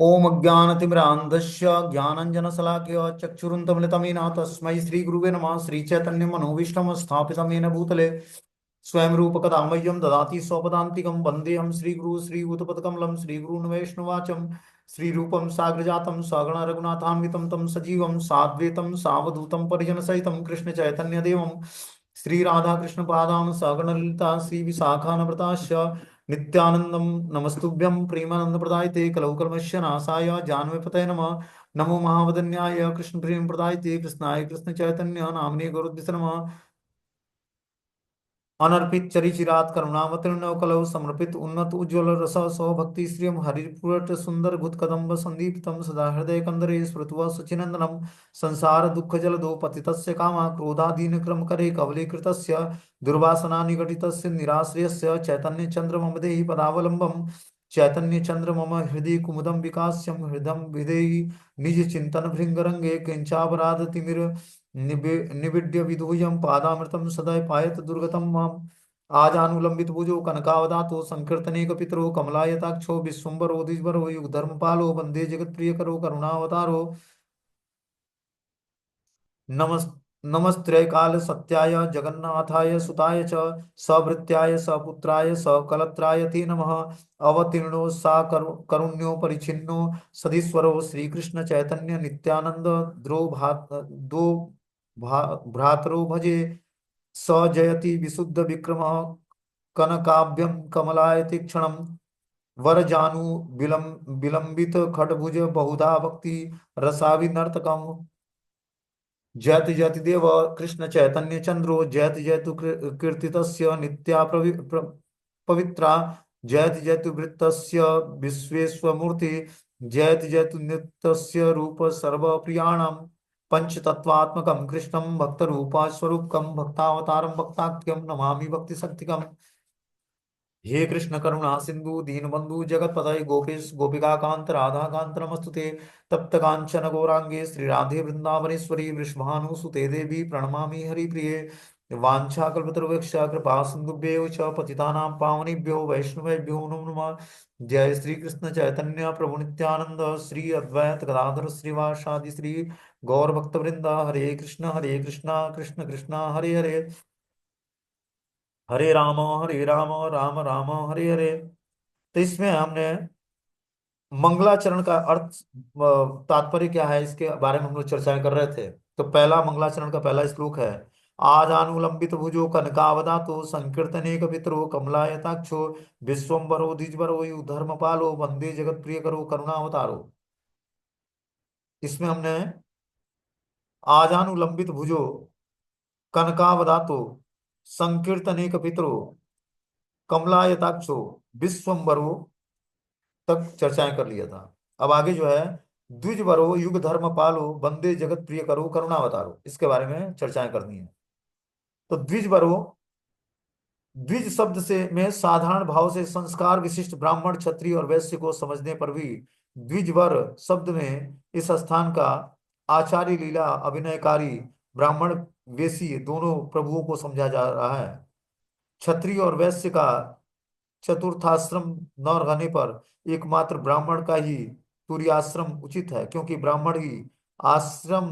ओम अज्ञानतिमिरान्धस्य ज्ञानञ्जनशलाकया चक्षुरुन्मिलितं तस्मै श्रीगुरुवे नमः। श्रीचैतन्यमनोभीष्टं स्थापितं येन भूतले स्वयं रूपकदा मह्यं ददाति स्वपदान्तिकं। वन्देऽहं श्रीगुरु श्रीयुतपदकमलं श्रीगुरून् वैष्णवाचं श्रीरूपं साग्रजातं सगण रघुनाथान्वितं तं सजीवं साद्वैतं सावधूतं परिजनसहितं कृष्णचैतन्यदेवं श्रीराधाकृष्णपादान् सगण ललिता श्रीविशाखान्विताश्च नित्यानंदम नमस्तुभ्यं प्रेमानंद प्रदायते कलौ कल्मष नाशाय जानवे पतये नमः। नमो महावदन्याय कृष्ण प्रेम प्रदायते कृष्णाय कृष्ण चैतन्य नामने गौरद्विष नमः। अनर्पित चरिचिरात करुणावतीर्ण कलौ समर्पित उन्नत उज्ज्वल रस सौभक्ति श्रियम हरिपुरट सुंदर भूत कदम्ब संदीप्तम सदा हृदय कंदरे स्मृत्वा सुचिनंदनम संसार दुःख जल दो पतितस्य कामा क्रोधादीन क्रम करे कवले कृतस्य दुर्वासना निगटितस्य निराश्रयस्य चैतन्य चंद्र मम देहि पदावलंबम चैतन्य चंद्र मम हृदय कुमुदम विकास्यम हृदम विदेहि निज चिंतन भृंगरंगे किंचापराध तिमिर निविड्य विधूयं पादामृतं सदा पायत दुर्गतं माम्। आजानुलंबित भुजो कनकावदातो संकीर्तने कपितरो कमलायताक्षो विश्वम्बरो द्विजबरो युगधर्मपालो वंदे जगत्प्रियकरो करुणावतारो नमस् नमस्त्रय काल सत्याय जगन्नाथाय सुताय च सभृत्याय सपुत्राय सकलत्राय ते नमः। अवतीर्णो सा करुण्यो परिच्छिन्नो सदीश्वरो श्रीकृष्ण चैतन्य नित्यानंद दो भ्रातरो भजे स जयति विशुद्ध विक्रम कनकाभ्यं कमलाय तीक्षणम् वरजानु विलंबित खड्भुज बहुधा भक्ति रसाविनर्तकम् जयति जयति देव कृष्ण चैतन्य चंद्रो जयति जयतु कीर्तितस्य नित्या पवित्रा जयति जयतु वृत्तस्य विश्वेश्वमूर्ति जयति जयतु नित्यस्य रूप सर्वप्रियाणाम पंचतत्वात्मकं कृष्णं भक्तरूपा स्वरूपकं भक्तावतारं भक्ताख्यं नमामि भक्ति शक्तिकम्। हे कृष्ण करुणा सिंधु दीनबंधु जगतपतये गोपेश गोपिका कांत राधा कांत नमस्तुते तप्त कांचन गौरांगे श्री राधे वृंदावनेश्वरी वृषभानुसुते देवी प्रणमामि हरिप्रिये वाञ्छाकल्पतरुवृक्ष कृपा सिन्धुभ्येव च पतितानां पावनेभ्यो वैष्णवेभ्यो नमो नमः। जय श्री कृष्ण चैतन्य प्रभु नित्यानंद श्री अद्वैत गदाधर श्रीवासादि श्री गौर भक्तवृंद हरे कृष्ण कृष्ण कृष्ण हरे हरे हरे राम राम हरे हरे। तो इसमें हमने मंगलाचरण का अर्थ तात्पर्य क्या है इसके बारे में हम लोग चर्चा कर रहे थे। तो पहला मंगलाचरण का पहला श्लोक है आजानुलंबित भुजो कनकावदातो संकीर्तने कपितरो कमलायताक्षो विश्वम्बरो द्विजबरो धर्मपालो वंदे जगत प्रिय करो करुणावतारो। इसमें हमने आजानुलंबित भुजो कनकावदातो संकीर्तने कपितरो कमलायताक्षो विश्वम्बरो तक चर्चाएं कर लिया था। अब आगे जो है द्विज वरो युग धर्म पालो वंदे जगत प्रिय करो करुणावतारो इसके बारे में चर्चाएं करनी है। तो द्विज वरो द्विज शब्द से में साधारण भाव से संस्कार विशिष्ट ब्राह्मण क्षत्रिय और वैश्य को समझने पर भी द्विजवर शब्द में इस स्थान का आचार्य लीला अभिनयकारी ब्राह्मण वेशी दोनों प्रभुओं को समझा जा रहा है। क्षत्रिय और वैश्य का चतुर्थाश्रम न रहने पर एकमात्र ब्राह्मण का ही तुर्याश्रम उचित है क्योंकि ब्राह्मण ही आश्रम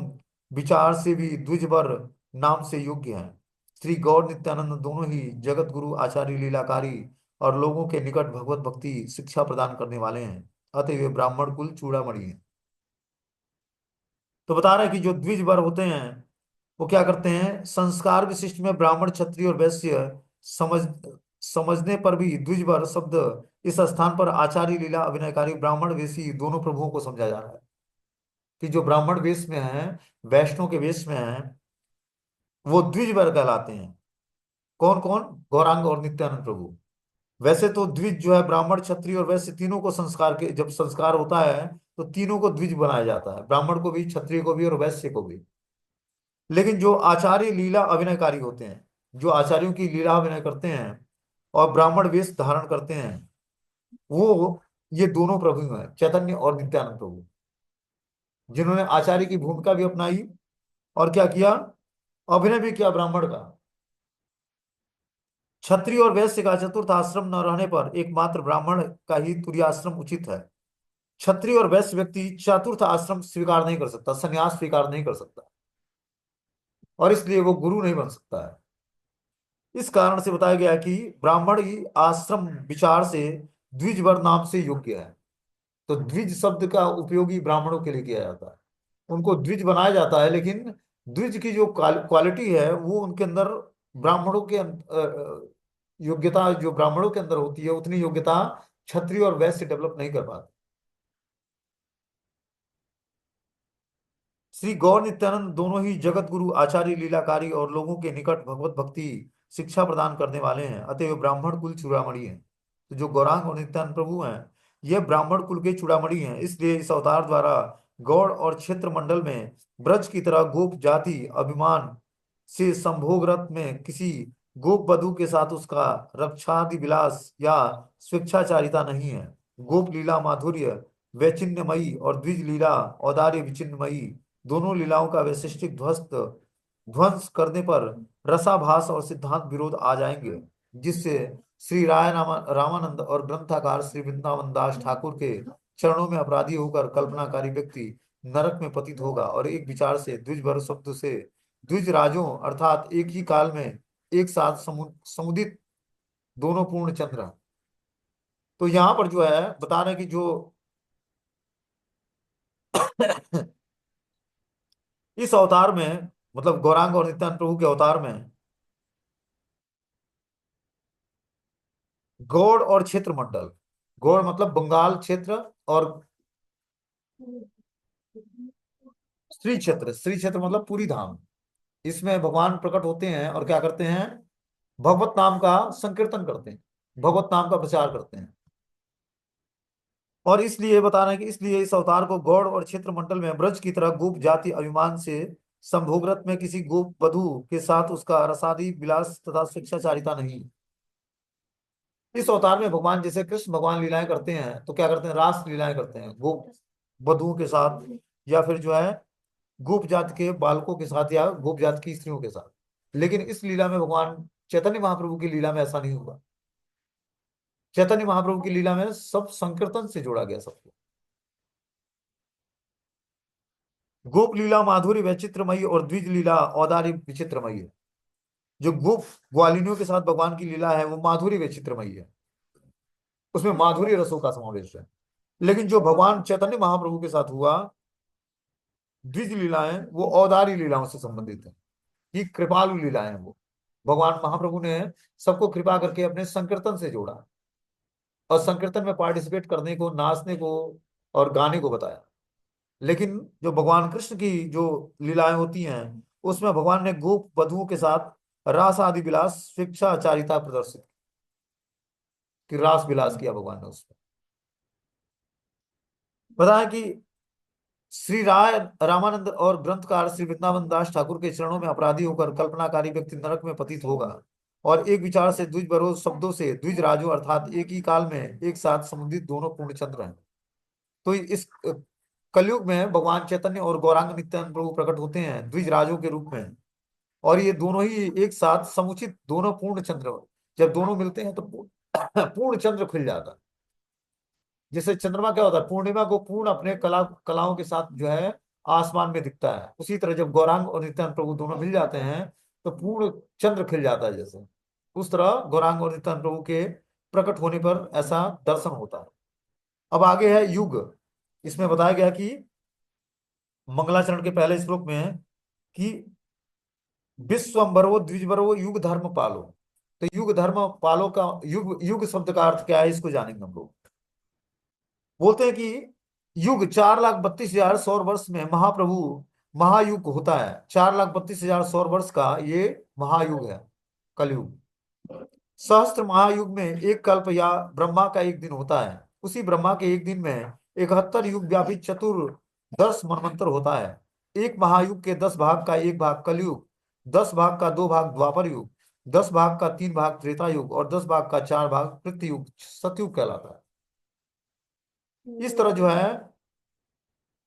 विचार से भी द्विजवर नाम से योग्य है। श्री गौर नित्यानंद दोनों ही जगत गुरु आचार्य लीलाकारी और लोगों के निकट भगवत भक्ति शिक्षा प्रदान करने वाले हैं अतः वे ब्राह्मण कुल चूड़ामणि है। तो बता रहा है कि जो द्विजवर होते हैं वो क्या करते हैं संस्कार विशिष्ट में ब्राह्मण क्षत्रिय और वैश्य समझ समझने पर भी द्विजवर शब्द इस स्थान पर आचार्य लीला अभिनयकारी ब्राह्मण वेशी दोनों प्रभुओं को समझा जा रहा है कि जो ब्राह्मण वेश में है वैष्णव के वेश में है वो द्विजवर कहलाते हैं। कौन कौन गौरांग और नित्यानंद प्रभु। वैसे तो द्विज जो है ब्राह्मण क्षत्रिय और वैश्य तीनों को संस्कार के जब संस्कार होता है तो तीनों को द्विज बनाया जाता है ब्राह्मण को भी क्षत्रिय को भी और वैश्य को भी। लेकिन जो आचार्य लीला अभिनयकारी होते हैं जो आचार्यों की लीला अभिनय करते हैं और ब्राह्मण वेश धारण करते हैं वो ये दोनों प्रभु हैं चैतन्य और नित्यानंद प्रभु जिन्होंने आचार्य की भूमिका भी अपनाई और क्या किया अभिनय भी किया ब्राह्मण का। क्षत्रिय और वैश्य का चतुर्थ आश्रम न रहने पर एकमात्र ब्राह्मण का ही तुर्याश्रम उचित है क्षत्रिय और वैश्य व्यक्ति चतुर्थ आश्रम स्वीकार नहीं कर सकता, संन्यास स्वीकार नहीं कर सकता, और इसलिए वो गुरु नहीं बन सकता है। इस कारण से बताया गया कि ब्राह्मण ही आश्रम विचार से द्विजवर नाम से योग्य है। तो द्विज शब्द का उपयोग ही ब्राह्मणों के लिए किया जाता है, उनको द्विज बनाया जाता है, लेकिन द्विज की जो क्वालिटी है वो उनके अंदर, ब्राह्मणों के योग्यता जो ब्राह्मणों के अंदर होती है उतनी योग्यता क्षत्रिय और वैश्य डेवलप नहीं कर पाते। श्री गौर नित्यानंद दोनों ही जगत गुरु, आचार्य, लीलाकारी और लोगों के निकट भगवत भक्ति शिक्षा प्रदान करने वाले हैं, अतएव ब्राह्मण कुल चूड़ामणि हैं। तो जो गौरांग और नित्यानंद प्रभु हैं, ये ब्राह्मण कुल के चूड़ामणि हैं। इसलिए इस अवतार द्वारा गौड़ और क्षेत्र मंडल में ब्रज की तरह गोप जाति अभिमान से संभोग रत में किसी गोप वधु के साथ उसका रक्षादि विलास या स्वेच्छाचारिता नहीं है। गोप लीला माधुर्य वैचिन्यमयी और द्विज लीला औदार्य विचिन्नमयी, दोनों लीलाओं का वैशिष्टिक ध्वंस करने पर रसाभास और सिद्धांत विरोध आ जाएंगे, जिससे श्री रामानंद और ग्रंथाकार श्री वृंदावन दास ठाकुर के चरणों में अपराधी होकर कल्पनाकारी व्यक्ति नरक में पतित होगा। और एक विचार से द्विजभर शब्द से द्विज राजों अर्थात एक ही काल में एक साथ समुदित दोनों पूर्ण चंद्र हैं। तो यहाँ पर जो है बता रहे हैं कि जो इस अवतार में, मतलब गौरांग और नित्यानंद प्रभु के अवतार में, गौड़ और क्षेत्र मंडल, गौड़ मतलब बंगाल क्षेत्र, और श्री क्षेत्र मतलब पूरी धाम, इसमें भगवान प्रकट होते हैं और क्या करते हैं, भगवत नाम का संकीर्तन करते हैं, भगवत नाम का प्रचार करते हैं। और इसलिए बता रहे हैं कि इसलिए इस अवतार को गौड़ और क्षेत्र मंडल में ब्रज की तरह गोप जाति अभिमान से संभोगरत में किसी गोप वधु के साथ उसका रसादी विलास तथा शिक्षाचारिता नहीं। इस अवतार में भगवान जैसे कृष्ण भगवान लीलाएं करते हैं तो क्या करते हैं, रास लीलाएं करते हैं गोप वधुओं के साथ, या फिर जो है गोप जात के बालकों के साथ, या गोप जात की स्त्रियों के साथ। लेकिन इस लीला में भगवान चैतन्य महाप्रभु की लीला में ऐसा नहीं हुआ। चैतन्य महाप्रभु की लीला में सब संकीर्तन से जोड़ा गया सबको। गोप लीला माधुरी वैचित्रमयी और द्विज लीला औदार्य विचित्रमयी है। जो गोप ग्वालिनियों के साथ भगवान की लीला है वो माधुरी वैचित्रमयी है, उसमें माधुरी रसों का समावेश है। लेकिन जो भगवान चैतन्य महाप्रभु के साथ हुआ, द्विज लीलाएं वो औदार्य लीलाओं से संबंधित है, ये कृपालु लीलाएं हैं। वो भगवान महाप्रभु ने सबको कृपा करके अपने संकीर्तन से जोड़ा, और संकीर्तन में पार्टिसिपेट करने को, नाचने को और गाने को बताया। लेकिन जो भगवान कृष्ण की जो लीलाएं होती हैं उसमें भगवान ने गोप वधुओं के साथ रास आदि विलास स्वेच्छाचारिता प्रदर्शित की, रास विलास किया भगवान ने उसमें। बताया कि श्री राय रामानंद और ग्रंथकार श्री वृंदावन दास ठाकुर के चरणों में अपराधी होकर कल्पनाकारी व्यक्ति नरक में पतित होगा। और एक विचार से द्विज बरोध शब्दों से द्विज राजो अर्थात एक ही काल में एक साथ संबंधित दोनों पूर्ण चंद्र हैं। तो इस कलयुग में भगवान चैतन्य और गौरांग नित्यानंद प्रभु प्रकट होते हैं द्विज राजों के रूप में, और ये दोनों ही एक साथ समुचित दोनों पूर्ण चंद्र, जब दोनों मिलते हैं तो पूर्ण चंद्र खुल जाता है। जैसे चंद्रमा क्या होता है, पूर्णिमा को पूर्ण अपने कलाओं के साथ जो है आसमान में दिखता है, उसी तरह जब गौरांग और नित्यानंद प्रभु दोनों मिल जाते हैं तो पूर्ण चंद्र खिल जाता है। जैसे उस तरह गौरांग और नित्यानंद प्रभु के प्रकट होने पर ऐसा दर्शन होता है। अब आगे है युग। इसमें बताया गया कि मंगलाचरण के पहले श्लोक में है कि विश्वम्भरो द्विजभरो युग धर्म पालो। तो युग धर्म पालो का युग, युग शब्द का अर्थ क्या है इसको जानेंगे हम लोग। बोलते हैं कि युग 4,32,000 सौर वर्ष में महाप्रभु महायुग होता है। 4,32,000 सौर वर्ष का ये महायुग है, कलयुग। सहस्त्र महायुग में एक कल्प या ब्रह्मा का एक दिन होता है। उसी ब्रह्मा के एक दिन में 71 युग व्यापी चतुर्दश मनवंतर होता है। एक महायुग के 10 भाग का एक भाग कलयुग, 10 भाग का 2 भाग द्वापर युग, 10 भाग का 3 भाग त्रेता युग और 10 भाग का 4 भाग कृत युग सतयुग कहलाता है। इस तरह जो है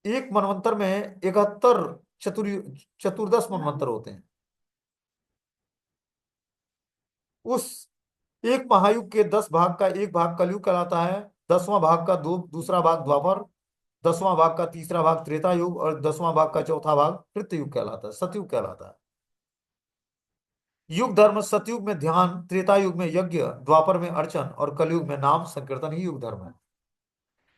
एक मनवंतर में 71 चतुर्दश मनवंतर होते हैं। उस एक महायुग के 10 भाग का एक भाग कलयुग कहलाता है, 10वां भाग का दो दूसरा भाग द्वापर, 10वां भाग का तीसरा भाग त्रेता युग और 10वां भाग का चौथा भाग कृत युग कहलाता है, सतयुग कहलाता है। युग धर्म सतयुग में ध्यान, त्रेता युग में यज्ञ, द्वापर में अर्चन और कलयुग में नाम संकीर्तन ही युग धर्म है।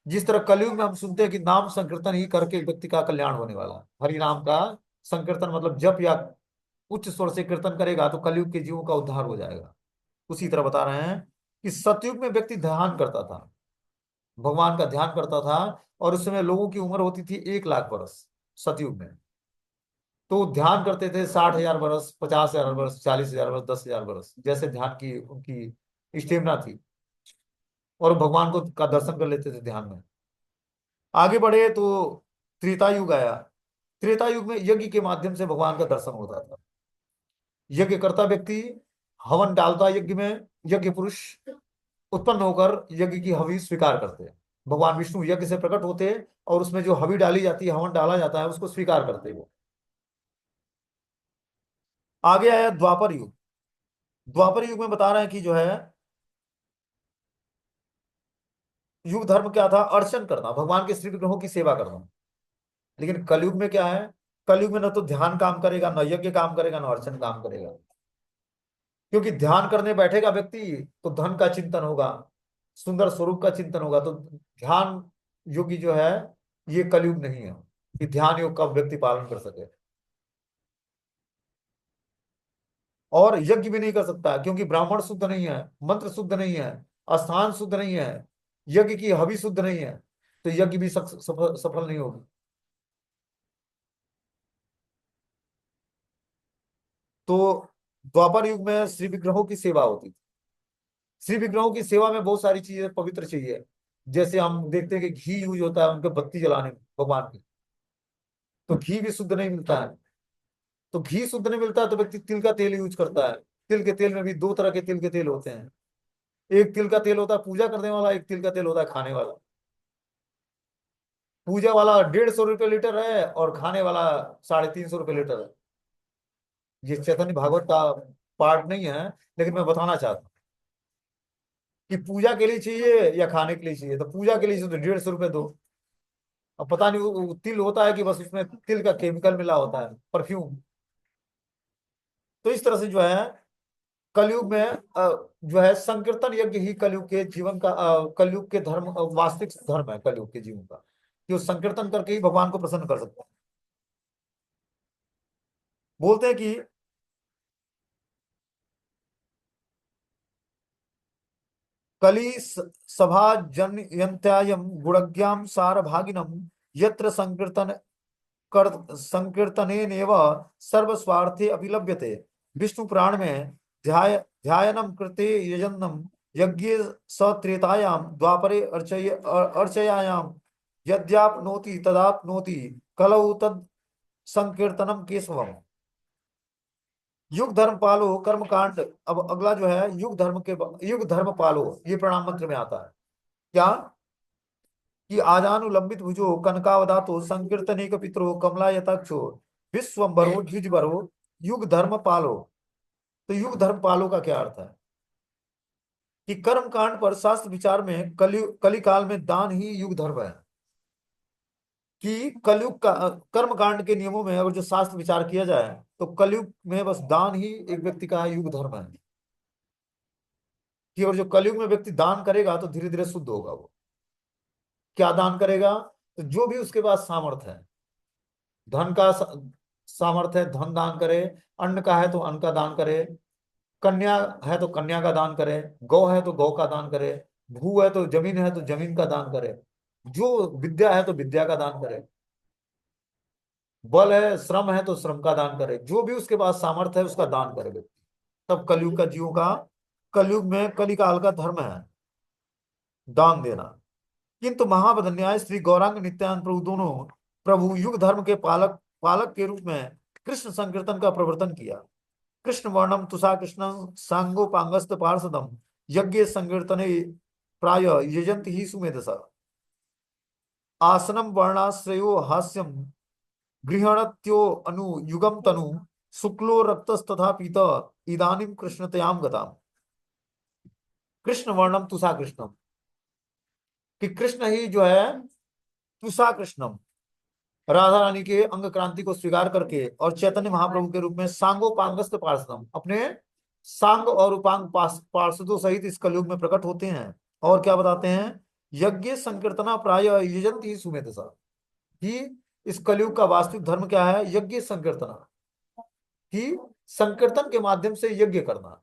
जिस तरह कलयुग में हम सुनते हैं कि नाम संकीर्तन ही करके व्यक्ति का कल्याण होने वाला है, हरि नाम का संकीर्तन मतलब जप या उच्च स्वर से कीर्तन करेगा तो कलयुग के जीवों का उद्धार हो जाएगा। उसी तरह बता रहे हैं कि सतयुग में व्यक्ति ध्यान करता था, भगवान का ध्यान करता था, और उस समय लोगों की उम्र होती थी 1 लाख वर्ष सतयुग में। तो ध्यान करते थे 60,000 वर्ष, 50,000 वर्ष, 40,000 वर्ष, 10,000 वर्ष, जैसे ध्यान की उनकी स्टेमिना थी, और भगवान को का दर्शन कर लेते थे ध्यान में। आगे बढ़े तो त्रेता युग आया। त्रेता युग में यज्ञ के माध्यम से भगवान का दर्शन होता था। यज्ञ करता व्यक्ति हवन डालता यज्ञ में, यज्ञ पुरुष उत्पन्न होकर यज्ञ की हवि स्वीकार करते हैं। भगवान विष्णु यज्ञ से प्रकट होते हैं और उसमें जो हवि डाली जाती है, हवन डाला जाता है, उसको स्वीकार करते हैं वो। आगे आया द्वापर युग। द्वापर युग में बता रहे हैं कि जो है युग धर्म क्या था, अर्चन करना, भगवान के श्री विग्रहों की सेवा करना। लेकिन कलयुग में क्या है, कलयुग में न तो ध्यान काम करेगा, न यज्ञ काम करेगा, न अर्चन काम करेगा। क्योंकि ध्यान करने बैठेगा व्यक्ति तो धन का चिंतन होगा, सुंदर स्वरूप का चिंतन होगा। तो ध्यान योगी जो है, ये कलयुग नहीं है कि ध्यान योग का व्यक्ति पालन कर सके। और यज्ञ भी नहीं कर सकता क्योंकि ब्राह्मण शुद्ध नहीं है, मंत्र शुद्ध नहीं है, स्थान शुद्ध नहीं है, यज्ञ की हवि शुद्ध नहीं है, तो यज्ञ भी सफल नहीं होगी। तो द्वापर युग में श्री विग्रहों की सेवा होती थी। श्री विग्रहों की सेवा में बहुत सारी चीजें पवित्र चाहिए। जैसे हम देखते हैं कि घी यूज होता है उनके बत्ती जलाने में भगवान की, तो घी भी शुद्ध नहीं मिलता है। तो घी शुद्ध नहीं मिलता है तो व्यक्ति तिल का तेल यूज करता है। तिल के तेल में भी दो तरह के तिल के तेल होते हैं। एक तिल का तेल होता है पूजा करने वाला, एक तिल का तेल होता है खाने वाला। पूजा वाला 150 रुपये लीटर है और खाने वाला 350 रुपये लीटर है। ये चैतन्य भागवत का पार्ट नहीं है, लेकिन मैं बताना चाहता हूँ कि पूजा के लिए चाहिए या खाने के लिए चाहिए। तो पूजा के लिए चाहिए तो 150 रुपये दो। अब पता नहीं वो तिल होता है कि बस उसमें तिल का केमिकल मिला होता है, परफ्यूम। तो इस तरह से जो है कलयुग में जो है संकीर्तन यज्ञ ही कलयुग के जीवन का कलयुग के धर्म वास्तविक धर्म है कलयुग के जीवन का, कि वो संकीर्तन करके ही भगवान को प्रसन्न कर सकते हैं। बोलते हैं कि कली सभा जनयंत्यायम गुणज्ञाम सारभागिनम यत्र संकीर्तन कर संकीर्तनेनैव सर्वस्वार्थे अभिलभ्यते। विष्णु पुराण में ध्यायनम कृते यजनम यज्ञे स त्रेतायाम द्वापरे अर्चयायाम यद्याप्नोति तदाप्नोति कलौ तद संकीर्तनम केशवम। युग धर्म पालो कर्म कांड। अब अगला जो है युग धर्म के युग धर्म पालो, ये प्रणाम मंत्र में आता है क्या, कि आजानुलंबित भुजो कनकावदातो संकीर्तनिक पितरो कमलायताक्षो विश्वम्भरो द्विजभरो युग धर्म पालो। तो युग धर्म पालो का क्या अर्थ है, कि कर्म कांड पर शास्त्र विचार में कली काल में दान ही युग धर्म है। कि कलयुग का कर्म कांड के नियमों में अगर जो शास्त्र विचार किया जाए तो कलयुग में बस दान ही एक व्यक्ति का युग धर्म है। कि और जो कलयुग में व्यक्ति दान करेगा तो धीरे धीरे शुद्ध होगा वो। क्या दान करेगा, तो जो भी उसके पास सामर्थ्य है, धन का सामर्थ्य है धन दान करे, अन्न का है तो अन्न का दान करे, कन्या है तो कन्या का दान करे, गौ है तो गौ का दान करे, भू है तो जमीन है तो जमीन का दान करे, जो विद्या है तो विद्या का दान करे, बल है श्रम है तो श्रम का दान करे, जो भी उसके पास सामर्थ्य है उसका दान करे व्यक्ति। तब कलयुग का जीवों का, कलयुग में कलिकाल का धर्म है दान देना। किंतु महाबदन्याय श्री गौरांग नित्यानंद प्रभु दोनों प्रभु युग धर्म के पालक पालक के रूप में कृष्ण संकीर्तन का प्रवर्तन किया। कृष्ण वर्णम तुषा कृष्ण सांगोपांगस्त पार्षदम यज्ञ संकीर्तने प्राय यजंत ही सुमेधसा आसनम वर्णाश्रयो हास्यम गृहणत्यो अनु युगम तनु शुक्लो रक्तस्तथा पीत इदानीम कृष्णतयाम गताम। कृष्ण वर्णम तुषा कृष्णम, कि कृष्ण ही जो है तुषा कृष्णम, राधा रानी के अंग क्रांति को स्वीकार करके और चैतन्य महाप्रभु के रूप में सांगोपांगस्त पार्षदम, अपने सांग और उपांग पार्षदों सहित इस कलयुग में प्रकट होते हैं। और क्या बताते हैं, यज्ञ संकीर्तना प्राय यजंती सुमेधसा, कि इस कलयुग का वास्तविक धर्म क्या है, यज्ञ संकीर्तना, कि संकीर्तन के माध्यम से यज्ञ करना।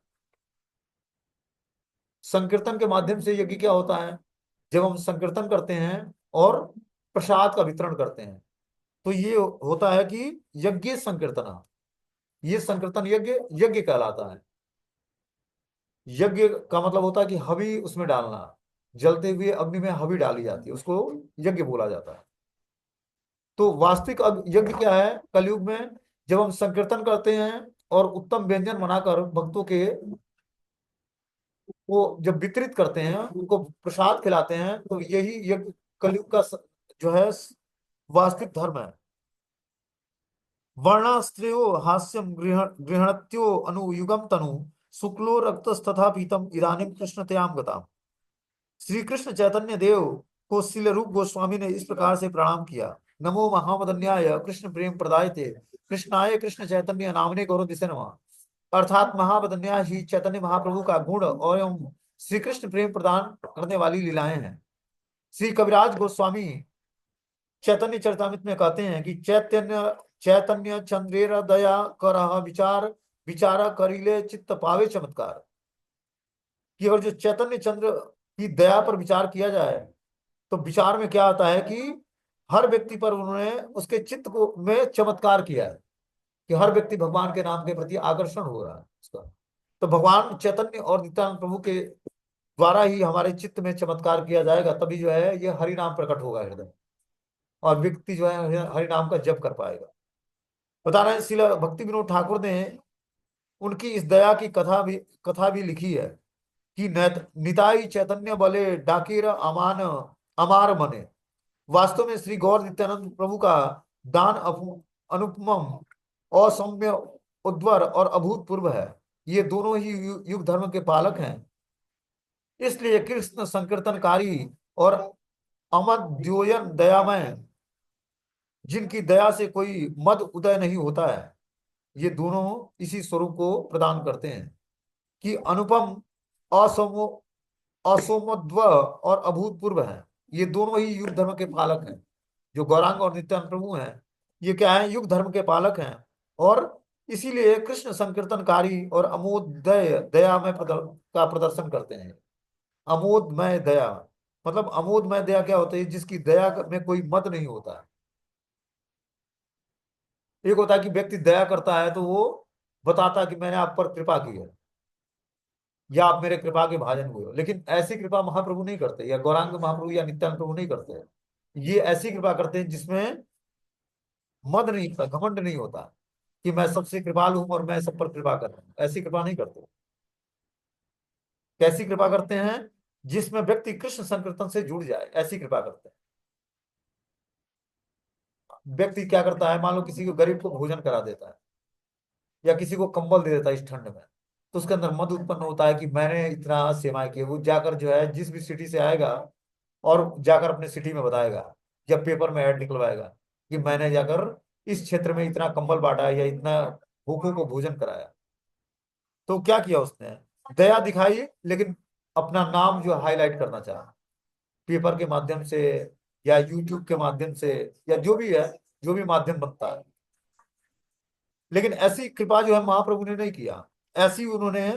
संकीर्तन के माध्यम से यज्ञ क्या होता है, जब हम संकीर्तन करते हैं और प्रसाद का वितरण करते हैं, तो ये होता है कि यज्ञ संकीर्तना, ये संकीर्तन यज्ञ यज्ञ कहलाता है। यज्ञ का मतलब होता है कि हवि उसमें डालना, जलते हुए अग्नि में हवि डाली जाती है, उसको यज्ञ बोला जाता है। तो वास्तविक यज्ञ क्या है कलयुग में, जब हम संकीर्तन करते हैं और उत्तम व्यंजन बनाकर भक्तों के वो जब वितरित करते हैं, उनको प्रसाद खिलाते हैं, तो यही यज्ञ कलयुग का जो है वास्तविक धर्म है। वर्णास्त्रेयो हास्यम गृहणत्यो अनुयुगम तनु शुक्लो रक्तस्तथा पीतम इदानीम कृष्ण तयाम गताम। श्री कृष्ण चैतन्य देव को श्रील रूप गोस्वामी ने इस प्रकार से प्रणाम किया। नमो महामदन्याय कृष्ण प्रेम प्रदाय थे कृष्णाय कृष्ण चैतन्य नामने गौरव दिसे नमः। अर्थात महावदन्यास ही चैतन्य महाप्रभु का गुण और एवं श्री कृष्ण प्रेम प्रदान करने वाली लीलाएं हैं। श्री कविराज गोस्वामी चैतन्य चरितामृत में कहते हैं कि चैतन्य चैतन्य चंद्रेर दया कर विचार विचारा करिले चित्त पावे चमत्कार, कि अगर जो चैतन्य चंद्र की दया पर विचार किया जाए तो विचार में क्या आता है कि हर व्यक्ति पर उन्होंने उसके चित्त को में चमत्कार किया है, कि हर व्यक्ति भगवान के नाम के प्रति आकर्षण हो रहा है उसका। तो भगवान चैतन्य और नित्यानंद प्रभु के द्वारा ही हमारे चित्त में चमत्कार किया जाएगा, तभी जो है ये हरि नाम प्रकट होगा हृदय, और व्यक्ति जो है हरि नाम का जप कर पाएगा। बता रहे हैं श्रील भक्ति विनोद ठाकुर ने उनकी इस दया की कथा भी लिखी है कि निताई चैतन्य बले डाकिर अमान अमार मने। वास्तव में श्री गौर नित्यानंद प्रभु का दान अनुपम असौम्य उद्वर और अभूतपूर्व है। ये दोनों ही युग धर्म के पालक हैं। इसलिए कृष्ण संकीर्तनकारी और अमद्योयन दयामय, जिनकी दया से कोई मद उदय नहीं होता है, ये दोनों इसी स्वरूप को प्रदान करते हैं कि अनुपम असोमो असोमध्व और अभूतपूर्व है। ये दोनों ही युग धर्म के पालक हैं। जो गौरांग और नित्यानंद प्रभु हैं, ये क्या है, युग धर्म के पालक हैं। और इसीलिए कृष्ण संकीर्तनकारी और अमोदय दया में का प्रदर्शन करते हैं। अमोदमय दया मतलब अमोदमय दया क्या होता है, जिसकी दया में कोई मत नहीं होता है। एक होता है कि व्यक्ति दया करता है तो वो बताता है कि मैंने आप पर कृपा की है, या आप मेरे कृपा के भाजन हुए हो, लेकिन ऐसी कृपा महाप्रभु नहीं करते, या गौरांग महाप्रभु या नित्यानंद प्रभु नहीं करते। ये ऐसी कृपा करते हैं जिसमें मद नहीं होता, घमंड नहीं होता कि मैं सबसे कृपालु हूं और मैं सब पर कृपा कर रहा हूं। ऐसी कृपा नहीं करते। कैसी कृपा करते हैं, जिसमें व्यक्ति कृष्ण संकीर्तन से जुड़ जाए, ऐसी कृपा करते हैं। व्यक्ति क्या करता है, मान लो किसी को गरीब को भोजन करा देता है या किसी को कंबल दे देता है इस ठंड में, तो उसके अंदर मद उत्पन्न होता है कि मैंने इतना सेवाएं की। वो जाकर जो है जिस भी सिटी से आएगा और जाकर अपने सिटी में बताएगा, जब पेपर में ऐड निकलवाएगा कि मैंने जाकर इस क्षेत्र में इतना कंबल बांटा या इतना भूखों को भोजन कराया। तो क्या किया उसने, दया दिखाई, लेकिन अपना नाम जो हाईलाइट करना चाहा, पेपर के माध्यम से या यूट्यूब के माध्यम से या जो भी है, जो भी माध्यम बनता है। लेकिन ऐसी कृपा जो है महाप्रभु ने नहीं किया। ऐसी उन्होंने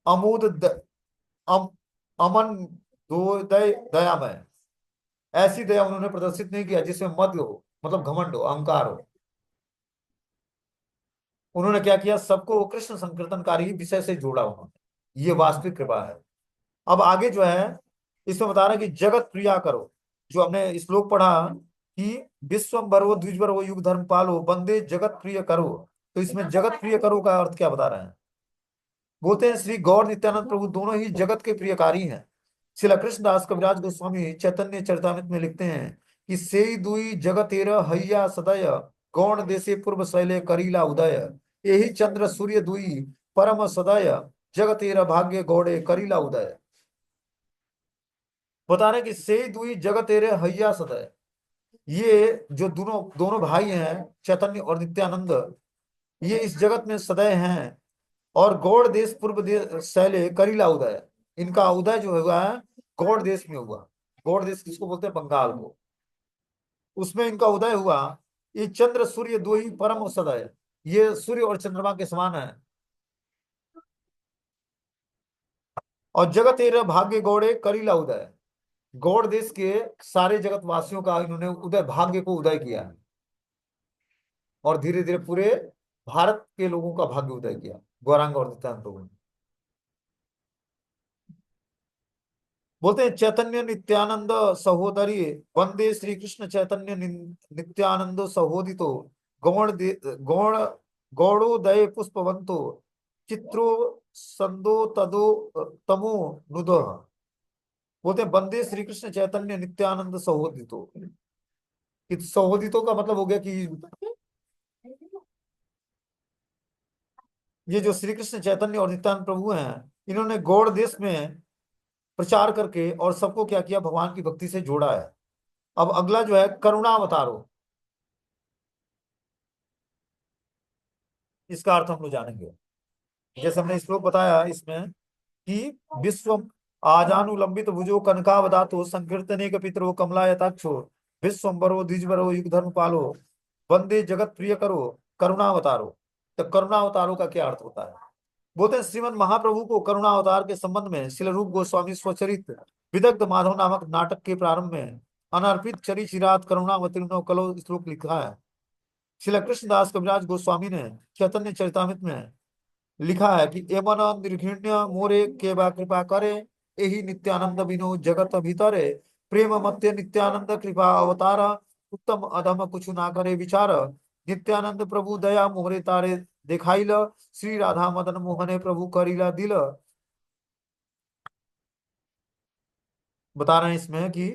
अमोद अम, अमन दो दयामय, ऐसी दया उन्होंने प्रदर्शित नहीं किया जिसमें मद हो, मतलब घमंड हो, अहंकार हो। उन्होंने क्या किया, सबको कृष्ण संकीर्तनकारी विषय से जोड़ा उन्होंने। ये वास्तविक कृपा है। अब आगे जो है इसमें बता रहे हैं कि जगत प्रिया करो, जो हमने श्लोक पढ़ा कि विश्वम्भरो द्विजवरो युग धर्म पालो बंदे जगत प्रिय करो। तो इसमें जगत प्रिय करो का अर्थ क्या बता रहे हैं, बोलते हैं श्री गौर नित्यानंद प्रभु दोनों ही जगत के प्रियकारी हैं। श्रील कृष्णदास कविराज गोस्वामी चैतन्य चरितामृत में लिखते हैं कि सेई दुई जगतेर हैया सदय गौण देशे पूर्व शैले करीला उदय यही चंद्र सूर्य दुई परम सदय जगतेर भाग्य गौड़े करीला उदय। बता रहे कि से दुई जगतेरे हैया सदय, ये जो दोनों दोनों भाई हैं, चैतन्य और नित्यानंद, ये इस जगत में सदैव हैं। और गौड़ देश पूर्व देश शैले करीला उदय, इनका उदय जो हुआ है गौड़ देश में हुआ। गौड़ देश किसको बोलते हैं? बंगाल को। उसमें इनका उदय हुआ। ये चंद्र सूर्य दो ही परम सदय, ये सूर्य और चंद्रमा के समान है। और जगत एरा भाग्य गौड़े करीला उदय, गौड़ देश के सारे जगत वासियों का इन्होंने उदय, भाग्य को उदय किया है। और धीरे धीरे पूरे भारत के लोगों का भाग्य उदय किया गौरांग और नित्यानंद प्रभु ने। बोलते हैं चैतन्य नित्यानंद सहोदरी, वंदे श्री कृष्ण चैतन्य नित्यानंद सहोदितो, गौण गौण गौड़ोदय पुष्पवंतो, चित्रो संदो तदो तमो नुद। बोलते हैं वंदे श्री कृष्ण चैतन्य नित्यानंद सहोदितो। इस सहोदितो का मतलब हो गया कि ये जो श्री कृष्ण चैतन्य और नित्यानंद प्रभु हैं, इन्होंने गौड़ देश में प्रचार करके और सबको क्या किया? भगवान की भक्ति से जोड़ा है। अब अगला जो है करुणा अवतारो, इसका अर्थ हम लोग जानेंगे। जैसे हमने श्लोक बताया इसमें कि विश्व आजानुलंबित भुजो कनकावदातो संकीर्तने पितरो कमलायताक्षो विश्वम्बरो द्विजवरो युग धर्म पालो वंदे जगत प्रिय करो करुणावतारो। तो करुणावतारो का क्या अर्थ होता है? बोलते हैं श्रीमद महाप्रभु को करुणा अवतार के संबंध में श्रील रूप गोस्वामी स्वचरित विदग्ध माधव नामक नाटक के प्रारंभ में अनर्पित चरी चिरात करुणावतीर्णो कलो श्लोक लिखा है। श्रील कृष्णदास कविराज गोस्वामी ने चैतन्य चरितामृत में लिखा है कि एमन निर्घृण्य मोरे के बा कृपा करे, यही नित्यानंद बिनो जगत भीतरे, प्रेम मत्य नित्यानंद कृपा अवतार, उत्तम अधम कुछ ना करे विचार, नित्यानंद प्रभु दया मोहरे तारे दिखाइल, श्री राधा मदन मोहने प्रभु करीला दिल। बता रहे हैं इसमें कि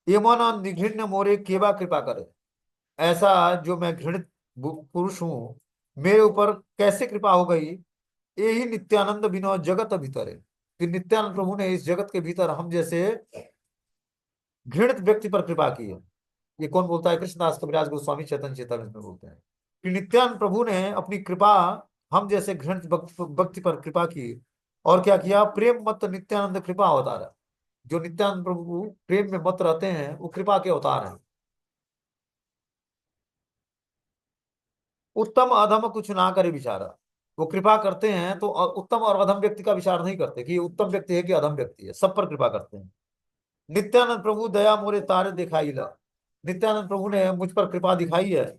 एमन निघृण्य मोरे केवा कृपा करे, ऐसा जो मैं घृणित पुरुष हूं, मेरे ऊपर कैसे कृपा हो गई? यही नित्यानंद बिना जगत भीतर है, कि नित्यानंद प्रभु ने इस जगत के भीतर हम जैसे घृणित व्यक्ति पर कृपा की है। ये कौन बोलता है? कृष्णदास कविराज गोस्वामी चैतन्य चेतावनी में बोलते हैं कि नित्यानंद प्रभु ने अपनी कृपा हम जैसे घृणित व्यक्ति पर कृपा की। और क्या किया? प्रेम मत नित्यानंद कृपा अवतार है। जो नित्यानंद प्रभु प्रेम में मत रहते हैं वो कृपा के अवतार हैं। उत्तम अधम कुछ ना करे विचारा, वो कृपा करते हैं तो उत्तम और अधम व्यक्ति का विचार नहीं करते कि ये उत्तम व्यक्ति है कि अधम व्यक्ति है, सब पर कृपा करते हैं। नित्यानंद प्रभु दया मोरे तारे दिखाई ला, नित्यानंद प्रभु ने मुझ पर कृपा दिखाई है।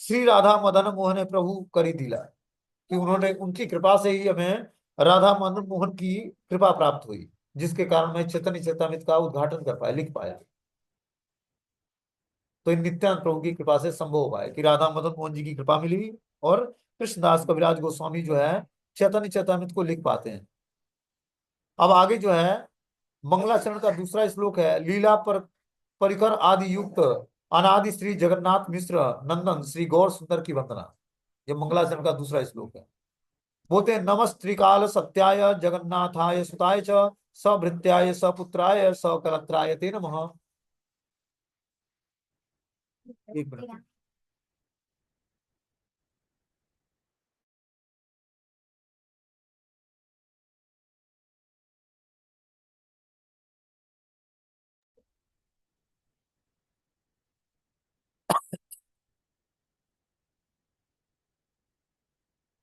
श्री राधा मदन मोहन प्रभु करी दिला, कि उन्होंने उनकी कृपा से ही हमें राधा मदन मोहन की कृपा प्राप्त हुई, जिसके कारण मैं चैतन्य चैतामृत का उद्घाटन कर पाया, लिख पाया। तो इन नित्यानंद प्रभु की कृपा से संभव हुआ है कि राधा मदन मोहन जी की कृपा मिली और कृष्णदास कविराज गोस्वामी जो है चैतन्य चैतामृत को लिख पाते हैं। अब आगे जो है मंगलाचरण का दूसरा श्लोक है, लीला पर परिकर आदि युक्त अनादि श्री जगन्नाथ मिश्र नंदन श्री गौर सुंदर की वंदना। ये मंगलाचरण का दूसरा श्लोक है। बोलते हैं नमस्त्रिकाल सत्याय जगन्नाथाय सुताय च सभृत्याय सपुत्राय सकलत्राय ते नमः। एक मिनट।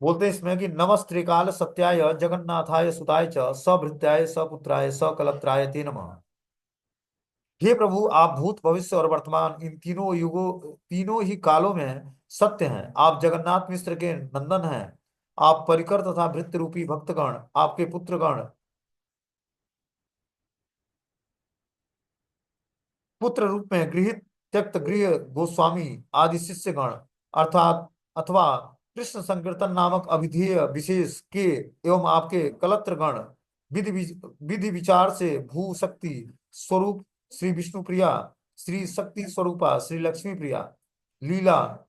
बोलते हैं इसमें कि नमस्त्रिकाल सत्याय जगन्नाथाय सुताय च सभृत्याय सपुत्राय सकलत्राय ते नमः। हे प्रभु, आप भूत भविष्य और वर्तमान इन तीनों युगों, तीनों ही कालों में सत्य हैं। आप जगन्नाथ मिश्र के नंदन हैं। आप परिकर तथा भृत्य रूपी भक्तगण, आपके पुत्रगण, पुत्र रूप में गृहित त्यक्त गृह गोस्वामी आदि शिष्यगण, अर्थात अथवा कृष्ण संकीर्तन नामक अभिधेय विशेष के एवं आपके कलत्र गण, विधि विधि विचार से भू शक्ति स्वरूप श्री विष्णु प्रिया, श्री शक्ति स्वरूपा श्री लक्ष्मी प्रिया, लीला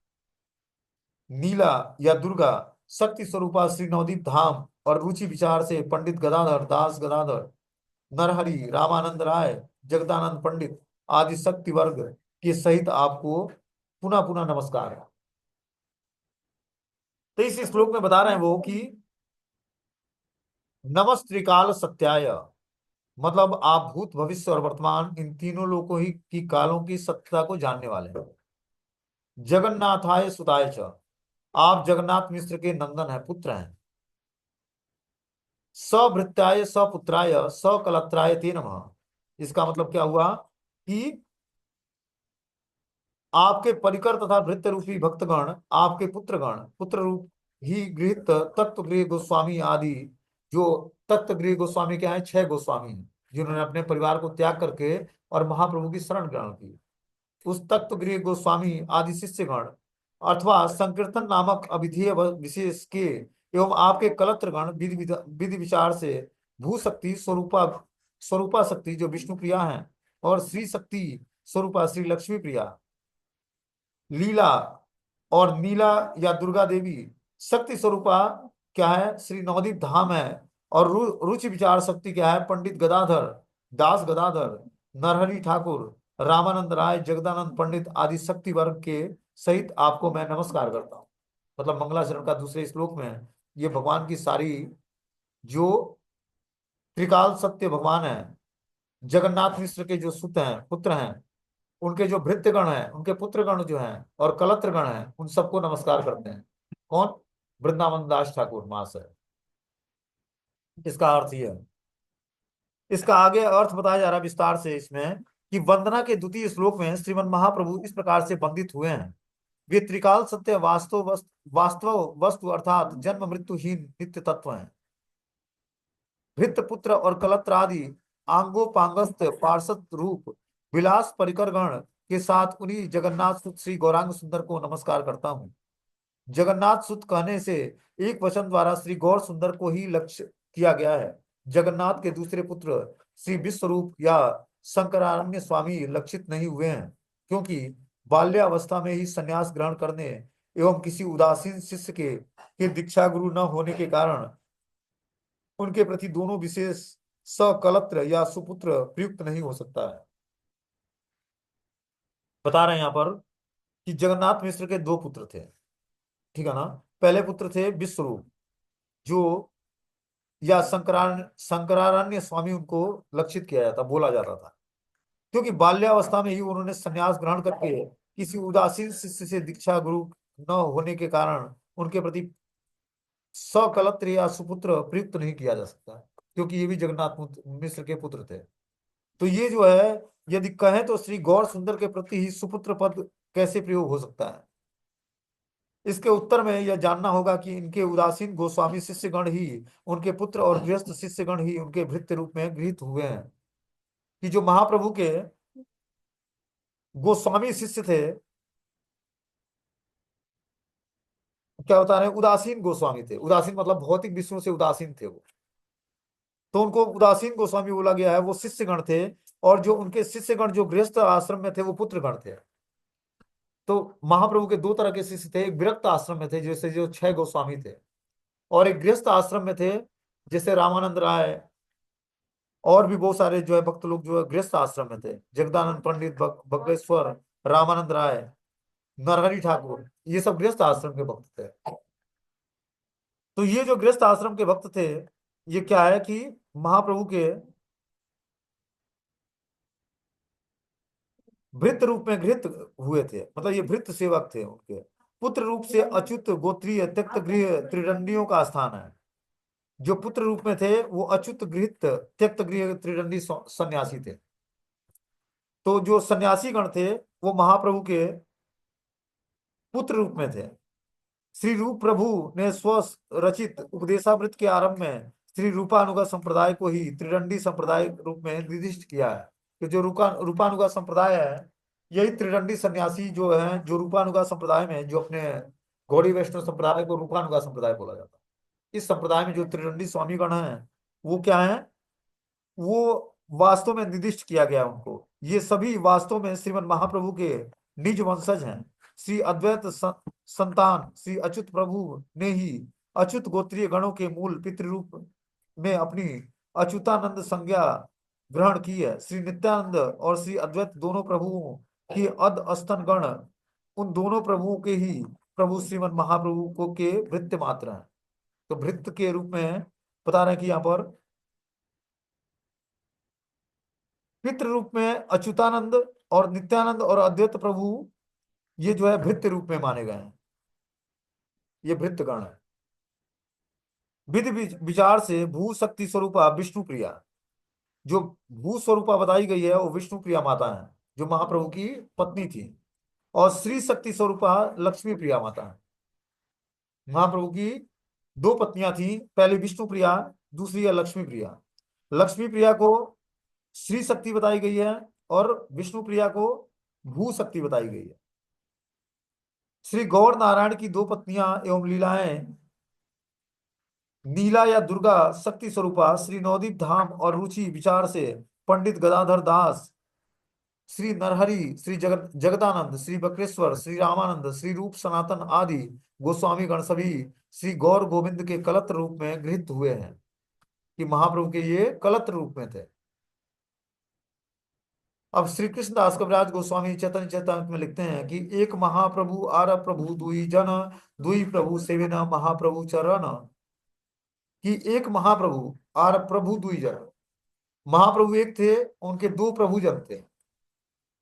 नीला या दुर्गा शक्ति स्वरूपा श्री नवदीप धाम, और रुचि विचार से पंडित गदाधर दास गदाधर, नरहरि रामानंद राय, जगदानंद पंडित आदि शक्ति वर्ग के सहित आपको पुनः पुनः नमस्कार। तो इस श्लोक में बता रहे हैं वो कि नमस्त्रिकाल सत्याय, मतलब आप भूत भविष्य और वर्तमान इन तीनों लोगों ही की कालों की सत्यता को जानने वाले हैं। जगन्नाथाय सुताय च, आप जगन्नाथ मिश्र के नंदन है, पुत्र हैं। सभृत्याय सपुत्राय सकलत्राय ते नमः। इसका मतलब क्या हुआ कि आपके परिकर तथा भृत्य रूपी भक्तगण, आपके पुत्रगण, पुत्र रूप ही गृहित तत्व गृह गोस्वामी आदि, जो तत्व गृह गोस्वामी क्या है, 6 गोस्वामी हैं, जिन्होंने अपने परिवार को त्याग करके और महाप्रभु की शरण ग्रहण की। उस तत्व गृह गोस्वामी आदि शिष्यगण अथवा संकीर्तन नामक अविधेय विशेष के एवं आपके कलत्रगण विधि विचार से भूशक्ति स्वरूपा स्वरूपा शक्ति जो विष्णु प्रिया है, और श्री शक्ति स्वरूपा श्री लक्ष्मी प्रिया, लीला और नीला या दुर्गा देवी शक्ति स्वरूपा क्या है, श्री नवदीप धाम है, और रुचि विचार शक्ति क्या है, पंडित गदाधर, दास गदाधर, नरहरि ठाकुर, रामानंद राय, जगदानंद पंडित आदि शक्ति वर्ग के सहित आपको मैं नमस्कार करता हूँ। मतलब मंगलाचरण का दूसरे श्लोक में ये भगवान की सारी जो त्रिकाल सत्य भगवान है, जगन्नाथ मिश्र के जो सुत हैं, पुत्र हैं, उनके जो भृत्यगण हैं, उनके पुत्रगण जो हैं, और कलत्रगण हैं, उन सबको नमस्कार करते हैं। कौन? वृंदावन दास ठाकुर महाशय। इसका अर्थ ये है। इसका आगे अर्थ बताया जा रहा है विस्तार से इसमें कि वंदना के द्वितीय श्लोक में श्रीमन महाप्रभु इस प्रकार से वंदित हुए हैं। वे त्रिकाल सत्य वास्तव वस्तु अर्थात जन्म मृत्युहीन नित्य तत्व हैं। भृत्य पुत्र और कलत्र आदि आंगोपांगस्त पार्षद रूप विलास परिकर गण के साथ उन्हीं जगन्नाथ सुत श्री गौरांग सुंदर को नमस्कार करता हूँ। जगन्नाथ सुत कहने से एक वचन द्वारा श्री गौर सुंदर को ही लक्ष्य किया गया है। जगन्नाथ के दूसरे पुत्र श्री विश्वरूप या शंकरारण्य स्वामी लक्षित नहीं हुए हैं, क्योंकि बाल्यावस्था में ही संन्यास ग्रहण करने एवं किसी उदासीन शिष्य के दीक्षा गुरु न होने के कारण उनके प्रति दोनों विशेष सकलत्र या सुपुत्र प्रयुक्त नहीं हो सकता है। बता रहे हैं यहाँ पर कि जगन्नाथ मिश्र के 2 पुत्र थे, ठीक है ना। पहले पुत्र थे विश्वरूप, जो या शंकरारण्य स्वामी उनको लक्षित किया जाता, बोला जाता था, क्योंकि बाल्यावस्था में ही उन्होंने संन्यास ग्रहण करके किसी उदासीन शिष्य से दीक्षा गुरु न होने के कारण उनके प्रति सकलत्र या सुपुत्र प्रयुक्त नहीं किया जा सकता, क्योंकि ये भी जगन्नाथ मिश्र के पुत्र थे। तो ये जो है, यदि कहें तो श्री गौर सुंदर के प्रति ही सुपुत्र पद कैसे प्रयोग हो सकता है। इसके उत्तर में यह जानना होगा कि इनके उदासीन गोस्वामी शिष्यगण ही उनके पुत्र और गृहस्थ शिष्यगण ही उनके भृत्य रूप में गृहीत हुए हैं। कि जो महाप्रभु के गोस्वामी शिष्य थे, क्या बता रहे हैं, उदासीन गोस्वामी थे। उदासीन मतलब भौतिक विषयों से उदासीन थे वो, तो उनको उदासीन गोस्वामी बोला गया है। वो शिष्यगण थे, और जो उनके शिष्यगण जो गृहस्थ आश्रम में थे वो पुत्रगण थे। तो महाप्रभु के 2 तरह के शिष्य थे। एक विरक्त आश्रम में थे, जैसे जो 6 गोस्वामी थे, और एक गृहस्थ आश्रम में थे, जैसे रामानंद राय, और भी बहुत सारे जो है भक्त लोग जो है गृहस्थ आश्रम में थे। जगदानंद पंडित, बगलेश्वर, रामानंद राय, नरहरि ठाकुर, ये सब गृहस्थ आश्रम के भक्त थे। तो ये जो गृहस्थ आश्रम के भक्त थे, ये क्या है कि महाप्रभु के भृत्य रूप में गृहित हुए थे, मतलब ये भृत्य सेवक थे। उनके पुत्र रूप से अच्युत गोत्रीय त्यक्त गृह त्रिदंडियों का स्थान है। जो पुत्र रूप में थे वो अच्युत गृहित त्यक्त गृह त्रिदंडी सन्यासी थे। तो जो सन्यासी गण थे वो महाप्रभु के पुत्र रूप में थे। श्री रूप प्रभु ने स्व रचित उपदेशामृत के आरंभ में श्री रूपानुगा संप्रदाय को ही त्रिदंडी संप्रदाय रूप में निर्दिष्ट किया है। कि जो रूपानुगा संप्रदाय है, यही त्रिदंडी सन्यासी जो है, जो रूपानुगा संप्रदाय में, जो अपने गौड़ी वैष्णव संप्रदाय को रूपानुगा संप्रदाय बोला जाता है। इस संप्रदाय में जो त्रिदंडी स्वामीगण हैं, वो क्या है, वो वास्तव में निर्दिष्ट किया गया उनको। ये सभी वास्तव में श्रीमद महाप्रभु के निज वंशज हैं। श्री अद्वैत संतान श्री अच्युत प्रभु ने ही अच्युत गोत्रीय गणों के मूल पितृरूप में अपनी अच्युतानंद संज्ञा ग्रहण की है। श्री नित्यानंद और श्री अद्वैत दोनों प्रभुओं कि अद स्तन गण उन दोनों प्रभुओं के ही प्रभु श्रीमद महाप्रभु को के भृत्य मात्र हैं। तो भृत्य के रूप में बता रहे हैं कि यहाँ पर पितृ रूप में अच्युतानंद और नित्यानंद और अद्वैत प्रभु, ये जो है भृत्य रूप में माने गए हैं। ये भृत्य गण है। विधि विचार से भू शक्ति स्वरूपा विष्णु प्रिया, जो भू स्वरूपा बताई गई है वो विष्णु प्रिया माता है, जो महाप्रभु की पत्नी थी। और श्री शक्ति स्वरूपा लक्ष्मी प्रिया माता है। महाप्रभु की दो पत्नियां थी, पहले विष्णु प्रिया, दूसरी है लक्ष्मी प्रिया। लक्ष्मी प्रिया को श्री शक्ति बताई गई है और विष्णु प्रिया को भू शक्ति बताई गई है। श्री गौर नारायण की दो पत्नियां एवं लीलाएं नीला या दुर्गा शक्ति स्वरूपा श्री नवदीप धाम और रुचि विचार से पंडित गदाधर दास, श्री नरहरि, श्री जगदानंद, श्री बक्रेश्वर, श्री रामानंद, श्री रूप सनातन आदि गोस्वामी गण सभी श्री गौर गोविंद के कलत्र रूप में गृहीत हुए हैं, कि महाप्रभु के ये कलत्र रूप में थे। अब श्री कृष्णदास कविराज गोस्वामी चैतन्य चैतन्य में लिखते हैं कि एक महाप्रभु आर प्रभु दुई जन, दुई प्रभु सेवन महाप्रभु चरण, कि एक महाप्रभु आर प्रभु दुई जन, महाप्रभु एक थे, उनके दो प्रभु जन थे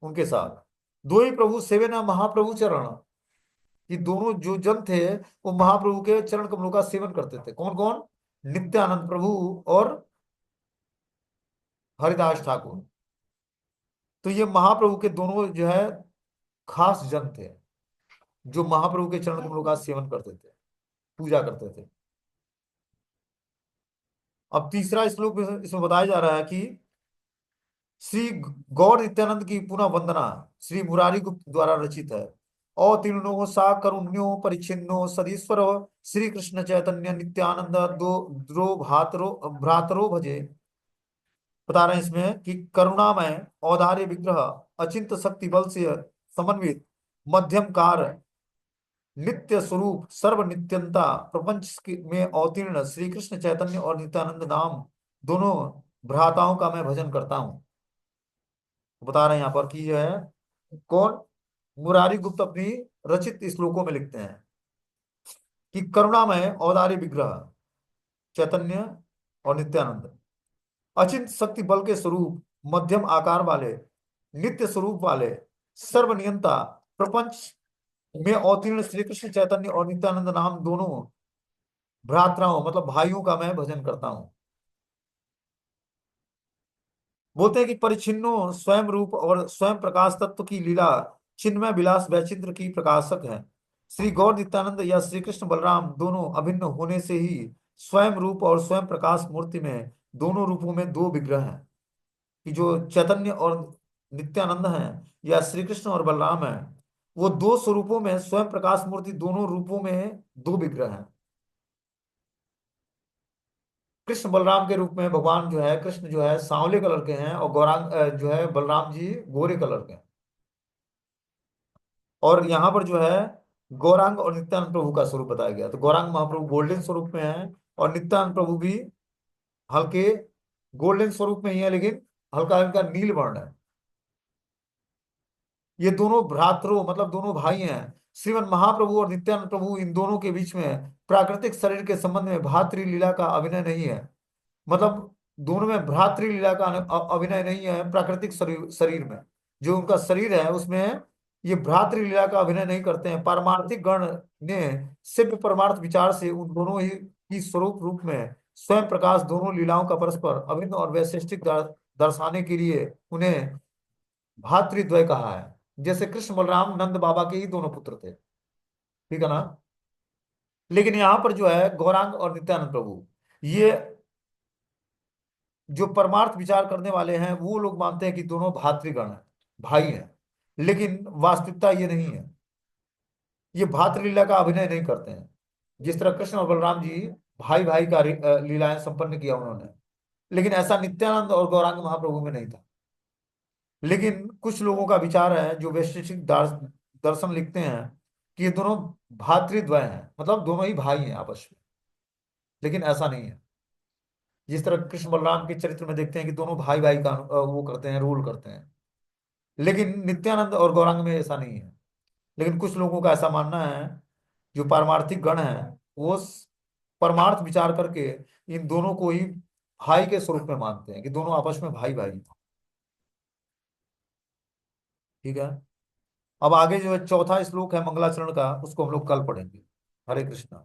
उनके साथ। दो ही प्रभु सेवन महाप्रभु चरण, कि दोनों जो जन थे वो महाप्रभु के चरण कमलों का सेवन करते थे। कौन कौन? नित्यानंद प्रभु और हरिदास ठाकुर। तो ये महाप्रभु के दोनों जो है खास जन थे, जो महाप्रभु के चरण कमलों का सेवन करते थे, पूजा करते थे। अब तीसरा श्लोक इसमें बताया जा रहा है कि श्री गौर नित्यानंद की पुनः वंदना श्री मुरारी गुप्त द्वारा रचित है। अतीर्णो सा करुण्यो परिच्छिन्नो सदीश्वर श्री कृष्ण चैतन्य नित्यानंद दो द्रो भातरो भ्रातरो भजे। बता रहे हैं इसमें कि करुणामय औदार्य विग्रह अचिंत शक्ति बल से समन्वित मध्यम कार नित्य स्वरूप सर्व नित्यंता प्रपंच में अवतीर्ण श्री कृष्ण चैतन्य और नित्यानंद नाम दोनों भ्राताओं का मैं भजन करता हूँ। बता रहे हैं यहाँ पर कि जो है कौन? मुरारी गुप्त अपनी रचित श्लोकों में लिखते हैं कि करुणामय औदार्य विग्रह चैतन्य और नित्यानंद, अचिंत शक्ति बल के स्वरूप, मध्यम आकार वाले, नित्य स्वरूप वाले, सर्वनियंता, प्रपंच में अवतीर्ण श्री कृष्ण चैतन्य और नित्यानंद नाम दोनों भ्रात्राओं मतलब भाइयों का मैं भजन करता हूं। बोलते हैं कि परिच्छिन्नो स्वयं रूप और स्वयं प्रकाश तत्व की लीला चिन्मय विलास वैचित्र की प्रकाशक है। श्री गौर नित्यानंद या श्री कृष्ण बलराम दोनों अभिन्न होने से ही स्वयं रूप और स्वयं प्रकाश मूर्ति में दोनों रूपों में दो विग्रह हैं, कि जो चैतन्य और नित्यानंद हैं या श्री कृष्ण और बलराम हैं, वो दो स्वरूपों में स्वयं प्रकाश मूर्ति दोनों रूपों में दो विग्रह हैं। कृष्ण बलराम के रूप में भगवान जो है कृष्ण जो है सांवले कलर के हैं और गौरांग जो है बलराम जी गोरे कलर के हैं। और यहाँ पर जो है गौरांग और नित्यानंद प्रभु का स्वरूप बताया गया, तो गौरांग महाप्रभु गोल्डन स्वरूप में है और नित्यानंद प्रभु भी हल्के गोल्डन स्वरूप में ही है, लेकिन हल्का इनका नील वर्ण है। ये दोनों भ्रातरों मतलब दोनों भाई हैं। श्रीमद महाप्रभु और नित्यानंद प्रभु इन दोनों के बीच में प्राकृतिक शरीर के संबंध में भातृ लीला का अभिनय नहीं है। मतलब दोनों में भ्रातृ लीला का अभिनय नहीं है। प्राकृतिक शरीर शरीर में जो उनका शरीर है उसमें ये भ्रातृ लीला का अभिनय नहीं करते हैं। पारमार्थिक गण ने सिद्ध परमार्थ विचार से उन दोनों ही की स्वरूप रूप में स्वयं प्रकाश दोनों लीलाओं का परस्पर अभिन्न और वैशिष्टिक दर्शाने के लिए उन्हें भातृद्वय कहा है। जैसे कृष्ण बलराम नंद बाबा के ही दोनों पुत्र थे, ठीक है ना। लेकिन यहाँ पर जो है गौरांग और नित्यानंद प्रभु, ये जो परमार्थ विचार करने वाले हैं वो लोग मानते हैं कि दोनों भातृगण हैं, भाई हैं, लेकिन वास्तविकता ये नहीं है। ये भातृलीला का अभिनय नहीं करते हैं। जिस तरह कृष्ण और बलराम जी भाई भाई का लीलाएं संपन्न किया उन्होंने, लेकिन ऐसा नित्यानंद और गौरांग महाप्रभु में नहीं था। लेकिन कुछ लोगों का विचार है जो वैशिष्टिक दर्शन लिखते हैं कि ये दोनों भातृद्वय हैं, मतलब दोनों ही भाई हैं आपस में, लेकिन ऐसा नहीं है। जिस तरह कृष्ण बलराम के चरित्र में देखते हैं कि दोनों भाई भाई का वो करते हैं, रोल करते हैं। लेकिन नित्यानंद और गौरांग में ऐसा नहीं है। लेकिन कुछ लोगों का ऐसा मानना है, जो पारमार्थिक गण है, वो परमार्थ विचार करके इन दोनों को ही भाई के स्वरूप में मानते हैं, कि दोनों आपस में भाई भाई। ठीक है। अब आगे जो है चौथा श्लोक है मंगलाचरण का, उसको हम लोग कल पढ़ेंगे। हरे कृष्णा।